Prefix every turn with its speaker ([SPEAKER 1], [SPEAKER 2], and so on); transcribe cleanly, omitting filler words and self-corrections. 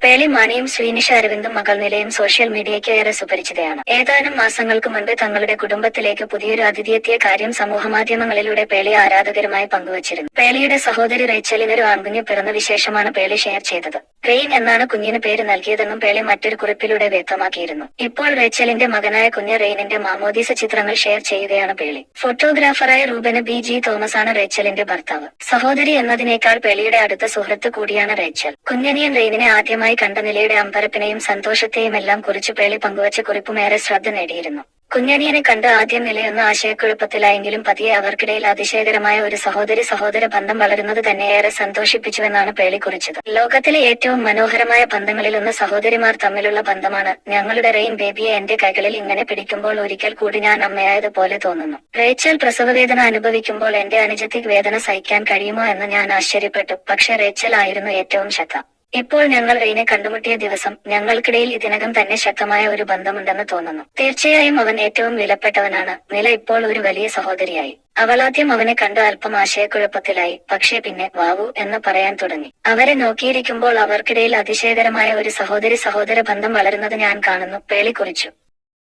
[SPEAKER 1] പേളി മാണിയും ശ്രീനിഷ അരവിന്ദും മകൾ നിലയും സോഷ്യൽ മീഡിയയ്ക്ക് ഏറെ സുപരിചിതയാണ്. ഏതാനും മാസങ്ങൾക്ക് മുൻപ് തങ്ങളുടെ കുടുംബത്തിലേക്ക് പുതിയൊരു അതിഥിയെത്തിയ കാര്യം സമൂഹമാധ്യമങ്ങളിലൂടെ പേളി ആരാധകരുമായി പങ്കുവച്ചിരുന്നു. പേളിയുടെ സഹോദരി റേച്ചലിനൊരു ആൺകുഞ്ഞ് പിറന്ന വിശേഷമാണ് പേളി ഷെയർ ചെയ്തത്. റെയിൻ എന്നാണ് കുഞ്ഞിന് പേര് നൽകിയതെന്നും പേളി മറ്റൊരു കുറിപ്പിലൂടെ വ്യക്തമാക്കിയിരുന്നു. ഇപ്പോൾ റേച്ചലിന്റെ മകനായ കുഞ്ഞ് റെയിനിന്റെ മാമോദീസ ചിത്രങ്ങൾ ഷെയർ ചെയ്യുകയാണ് പേളി. ഫോട്ടോഗ്രാഫറായ റൂബന് ബി തോമസാണ് റേച്ചലിന്റെ ഭർത്താവ്. സഹോദരി എന്നതിനേക്കാൾ പേളിയുടെ അടുത്ത സുഹൃത്ത് കൂടിയാണ് റേച്ചൽ. കുഞ്ഞനിയൻ റെയിനിനെ ആദ്യമായി കണ്ട നിലയുടെ അമ്പരപ്പിനെയും സന്തോഷത്തെയുമെല്ലാം കുറിച്ച് പേളി പങ്കുവച്ച കുറിപ്പുമേറെ ശ്രദ്ധ നേടിയിരുന്നു. കുഞ്ഞനിയനെ കണ്ട് ആദ്യം നിലയൊന്ന് ആശയക്കുഴപ്പത്തിലായെങ്കിലും പതിയെ അവർക്കിടയിൽ അതിശയകരമായ ഒരു സഹോദര ബന്ധം വളരുന്നത് തന്നെ ഏറെ സന്തോഷിപ്പിച്ചുവെന്നാണ് പേളി കുറിച്ചത്. ലോകത്തിലെ ഏറ്റവും മനോഹരമായ ബന്ധങ്ങളിലൊന്ന് സഹോദരിമാർ തമ്മിലുള്ള ബന്ധമാണ്. ഞങ്ങളുടെ റെയിൻ ബേബിയെ എന്റെ കൈകളിൽ ഇങ്ങനെ പിടിക്കുമ്പോൾ ഒരിക്കൽ കൂടി ഞാൻ അമ്മയായതുപോലെ തോന്നുന്നു. റേച്ചൽ പ്രസവവേദന അനുഭവിക്കുമ്പോൾ എന്റെ അനുജത്തിക്ക് വേദന സഹിക്കാൻ കഴിയുമോ എന്ന് ഞാൻ ആശ്ചര്യപ്പെട്ടു. പക്ഷെ റേച്ചൽ ആയിരുന്നു ഏറ്റവും ശക്ത. ഇപ്പോൾ ഞങ്ങൾ റെയിനെ കണ്ടുമുട്ടിയ ദിവസം ഞങ്ങൾക്കിടയിൽ ഇതിനകം തന്നെ ശക്തമായ ഒരു ബന്ധമുണ്ടെന്ന് തോന്നുന്നു. തീർച്ചയായും അവൻ ഏറ്റവും വിലപ്പെട്ടവനാണ്. നില ഇപ്പോൾ ഒരു വലിയ സഹോദരിയായി. അവളാദ്യം അവനെ കണ്ട് അല്പം ആശയക്കുഴപ്പത്തിലായി. പക്ഷേ പിന്നെ വാവു എന്ന് പറയാൻ തുടങ്ങി. അവരെ നോക്കിയിരിക്കുമ്പോൾ അവർക്കിടയിൽ അതിശയകരമായ ഒരു സഹോദര ബന്ധം വളരുന്നത് ഞാൻ കാണുന്നു, പേളി കുറിച്ചു.